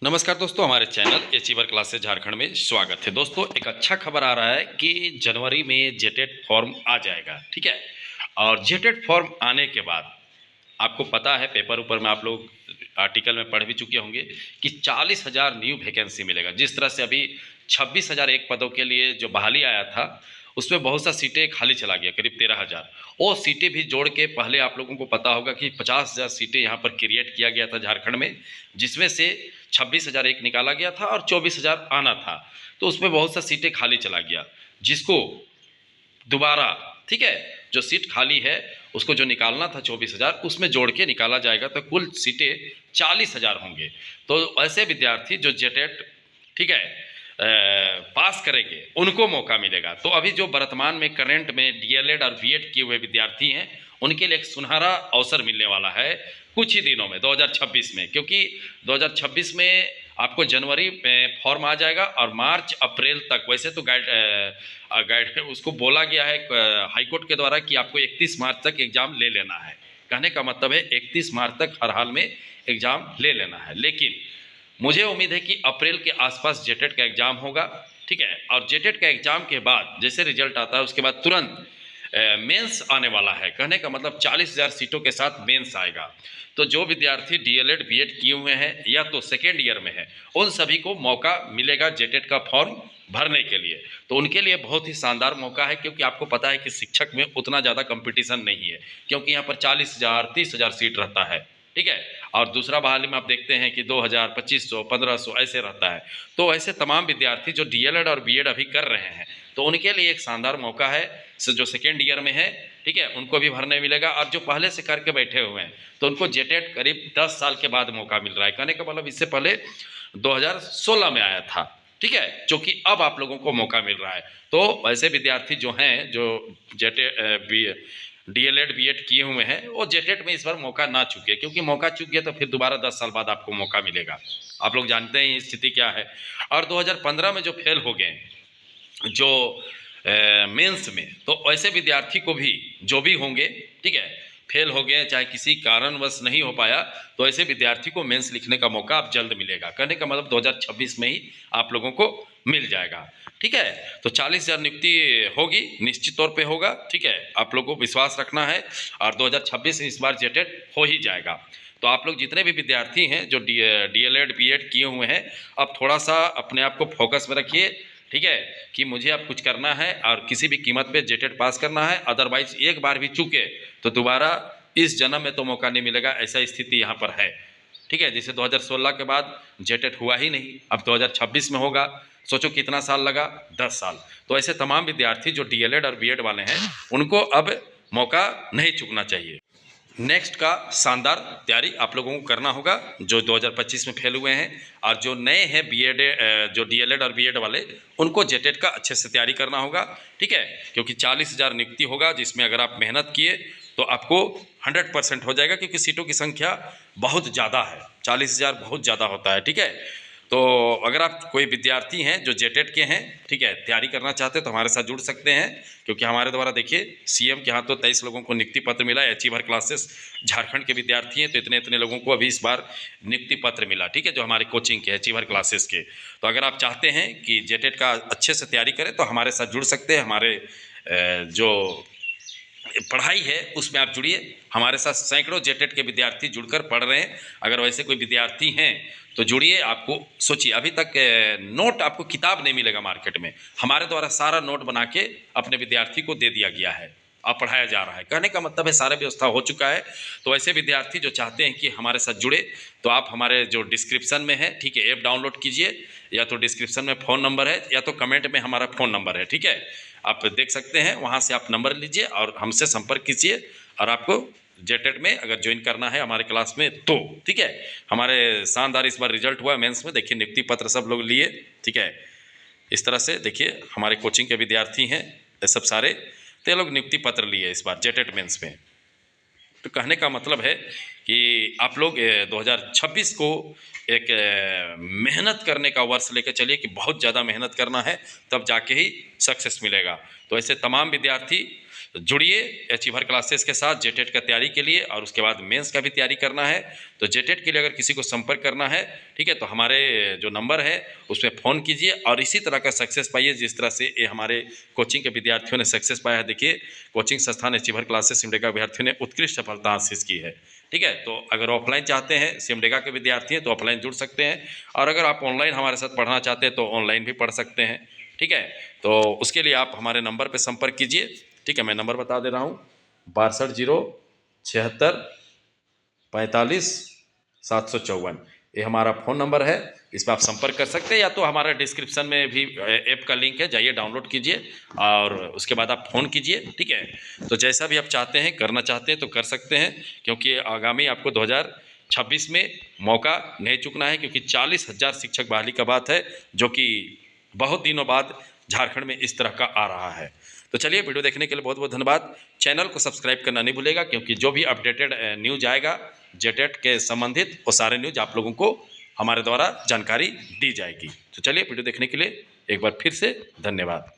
नमस्कार दोस्तों, हमारे चैनल अचीवर क्लासेस झारखंड में स्वागत है। दोस्तों, एक अच्छा खबर आ रहा है कि जनवरी में जेटेट फॉर्म आ जाएगा। ठीक है, और जेटेट फॉर्म आने के बाद आपको पता है, पेपर ऊपर में आप लोग आर्टिकल में पढ़ भी चुके होंगे कि 40,000 न्यू वैकेंसी मिलेगा। जिस तरह से अभी 26,000 एक पदों के लिए जो बहाली आया था, उसमें बहुत सा सीटें खाली चला गया, करीब 13,000। वो सीटें भी जोड़ के पहले आप लोगों को पता होगा कि 50,000 सीटें यहाँ पर क्रिएट किया गया था झारखंड में, जिसमें से 26,000 एक निकाला गया था और 24,000 आना था। तो उसमें बहुत सा सीटें खाली चला गया, जिसको दोबारा, ठीक है, जो सीट खाली है उसको जो निकालना था 24,000, उसमें जोड़ के निकाला जाएगा, तो कुल सीटें 40,000 होंगे। तो ऐसे विद्यार्थी जो जेटेट, ठीक है, पास करेंगे उनको मौका मिलेगा। तो अभी जो वर्तमान में करंट में डीएलएड और बीएड किए हुए विद्यार्थी हैं, उनके लिए एक सुनहरा अवसर मिलने वाला है कुछ ही दिनों में, 2026 में। क्योंकि 2026 में आपको जनवरी में फॉर्म आ जाएगा और मार्च अप्रैल तक, वैसे तो गाइड उसको बोला गया है हाईकोर्ट के द्वारा कि आपको 31 मार्च तक एग्जाम ले लेना है। कहने का मतलब है 31 मार्च तक हर हाल में एग्जाम ले लेना है। लेकिन मुझे उम्मीद है कि अप्रैल के आसपास जेटेट का एग्जाम होगा। ठीक है, और जेटेट का एग्जाम के बाद जैसे रिजल्ट आता है, उसके बाद तुरंत मेंस आने वाला है। कहने का मतलब 40,000 सीटों के साथ मेंस आएगा। तो जो विद्यार्थी डीएलएड बीएड किए हुए हैं या तो सेकेंड ईयर में है, उन सभी को मौका मिलेगा जेटेट का फॉर्म भरने के लिए। तो उनके लिए बहुत ही शानदार मौका है, क्योंकि आपको पता है कि शिक्षक में उतना ज़्यादा कंपटीशन नहीं है, क्योंकि यहाँ पर 40,000 30,000 सीट रहता है। ठीक है, और दूसरा बहाली में आप देखते हैं कि 2,000 2,500 1,500 ऐसे रहता है। तो ऐसे तमाम विद्यार्थी जो डीएलएड और बीएड अभी कर रहे हैं, तो उनके लिए एक शानदार मौका है। जो सेकेंड ईयर में है, ठीक है, उनको भी भरने मिलेगा। और जो पहले से करके बैठे हुए हैं, तो उनको जेटेट करीब 10 साल के बाद मौका मिल रहा है। कहने का मतलब इससे पहले 2016 में आया था। ठीक है, जो कि अब आप लोगों को मौका मिल रहा है। तो ऐसे विद्यार्थी जो हैं, जो जेटेट डीएलएड बीएड किए हुए हैं, वो जेटेट में इस बार मौका ना चुके, क्योंकि मौका चूक गया तो फिर दोबारा 10 साल बाद आपको मौका मिलेगा। आप लोग जानते हैं स्थिति क्या है। और 2015 में जो फेल हो गए, जो मेंस में, तो ऐसे विद्यार्थी को भी, जो भी होंगे, ठीक है, फेल हो गए चाहे किसी कारणवश नहीं हो पाया, तो ऐसे विद्यार्थी को मेंस लिखने का मौका अब जल्द मिलेगा। कहने का मतलब 2026 में ही आप लोगों को मिल जाएगा। ठीक है, तो 40,000 नियुक्ति होगी, निश्चित तौर पे होगा। ठीक है, आप लोगों को विश्वास रखना है, और 2026 इस बार जेटेट हो ही जाएगा। तो आप लोग जितने भी विद्यार्थी हैं जो डीएलएड बीएड किए हुए हैं, अब थोड़ा सा अपने आप को फोकस में रखिए। ठीक है, कि मुझे अब कुछ करना है और किसी भी कीमत पे जेटेट पास करना है। अदरवाइज एक बार भी चूके तो दोबारा इस जन्म में तो मौका नहीं मिलेगा, ऐसा स्थिति यहाँ पर है। ठीक है, जैसे 2016 के बाद जेटेट हुआ ही नहीं, अब 2026 में होगा। सोचो कितना साल लगा, 10 साल। तो ऐसे तमाम विद्यार्थी जो डीएलएड और बीएड वाले हैं, उनको अब मौका नहीं चूकना चाहिए। नेक्स्ट का शानदार तैयारी आप लोगों को करना होगा, जो 2025 में फेल हुए हैं, और जो नए हैं बीएड, जो डीएलएड और बीएड वाले, उनको जेटेट का अच्छे से तैयारी करना होगा। ठीक है, क्योंकि 40,000 नियुक्ति होगा, जिसमें अगर आप मेहनत किए तो आपको 100% हो जाएगा, क्योंकि सीटों की संख्या बहुत ज़्यादा है। 40,000 बहुत ज़्यादा होता है। ठीक है, तो अगर आप कोई विद्यार्थी हैं जो जेटेट के हैं, ठीक है, तैयारी करना चाहते हैं, तो हमारे साथ जुड़ सकते हैं। क्योंकि हमारे द्वारा देखिए, सीएम के हाथों 23 लोगों को नियुक्ति पत्र मिला है। अचीवर क्लासेस झारखंड के विद्यार्थी हैं, तो इतने इतने लोगों को अभी इस बार नियुक्ति पत्र मिला। ठीक है, जो हमारे कोचिंग के अचीवर क्लासेस के। तो अगर आप चाहते हैं कि जेटेट का अच्छे से तैयारी करें, तो हमारे साथ जुड़ सकते हैं। हमारे जो पढ़ाई है उसमें आप जुड़िए। हमारे साथ सैकड़ों जेटेट के विद्यार्थी जुड़कर पढ़ रहे हैं। अगर वैसे कोई विद्यार्थी हैं तो जुड़िए। आपको सोचिए, अभी तक नोट, आपको किताब नहीं मिलेगा मार्केट में। हमारे द्वारा सारा नोट बना के अपने विद्यार्थी को दे दिया गया है, अब पढ़ाया जा रहा है। कहने का मतलब है सारा व्यवस्था हो चुका है। तो ऐसे विद्यार्थी जो चाहते हैं कि हमारे साथ जुड़े, तो आप हमारे जो डिस्क्रिप्शन में है, ठीक है, ऐप डाउनलोड कीजिए, या तो डिस्क्रिप्शन में फ़ोन नंबर है, या तो कमेंट में हमारा फ़ोन नंबर है। ठीक है, आप देख सकते हैं, वहाँ से आप नंबर लीजिए और हमसे संपर्क कीजिए। और आपको जेटेट में अगर ज्वाइन करना है हमारे क्लास में, तो ठीक है। हमारे शानदार इस बार रिजल्ट हुआ मेंस में, देखिए नियुक्ति पत्र सब लोग लिए। ठीक है, इस तरह से देखिए हमारे कोचिंग के विद्यार्थी हैं ये सब सारे, तो ये लोग नियुक्ति पत्र लिए इस बार जेटेट मेंस में। तो कहने का मतलब है कि आप लोग 2026 को एक मेहनत करने का वर्ष लेकर चलिए, कि बहुत ज़्यादा मेहनत करना है, तब जाके ही सक्सेस मिलेगा। तो ऐसे तमाम विद्यार्थी जुड़िए अचीवर क्लासेस के साथ जेटेट का तैयारी के लिए, और उसके बाद मेंस का भी तैयारी करना है। तो जेटेट के लिए अगर किसी को संपर्क करना है, ठीक है, तो हमारे जो नंबर है उसमें फ़ोन कीजिए और इसी तरह का सक्सेस पाइए जिस तरह से ये हमारे कोचिंग के विद्यार्थियों ने सक्सेस पाया है। देखिए, कोचिंग संस्थान अचीवर क्लासेस सिमडेगा विद्यार्थियों ने उत्कृष्ट सफलता हासिल की है। ठीक है, तो अगर ऑफलाइन चाहते हैं, सिमडेगा के विद्यार्थी हैं, तो ऑफलाइन जुड़ सकते हैं, और अगर आप ऑनलाइन हमारे साथ पढ़ना चाहते हैं तो ऑनलाइन भी पढ़ सकते हैं। ठीक है, तो उसके लिए आप हमारे नंबर पर संपर्क कीजिए। ठीक है, मैं नंबर बता दे रहा हूँ, 62 76 45 754। ये हमारा फ़ोन नंबर है, इस पर आप संपर्क कर सकते हैं, या तो हमारा डिस्क्रिप्शन में भी ऐप का लिंक है, जाइए डाउनलोड कीजिए और उसके बाद आप फ़ोन कीजिए। ठीक है, तो जैसा भी आप चाहते हैं, करना चाहते हैं तो कर सकते हैं, क्योंकि आगामी आपको 2026 में मौका नहीं चूकना है, क्योंकि 40,000 शिक्षक बहाली का बात है, जो कि बहुत दिनों बाद झारखंड में इस तरह का आ रहा है। तो चलिए, वीडियो देखने के लिए बहुत बहुत धन्यवाद। चैनल को सब्सक्राइब करना नहीं भूलेगा, क्योंकि जो भी अपडेटेड न्यूज आएगा जेटेट के संबंधित, वो सारे न्यूज आप लोगों को हमारे द्वारा जानकारी दी जाएगी। तो चलिए, वीडियो देखने के लिए एक बार फिर से धन्यवाद।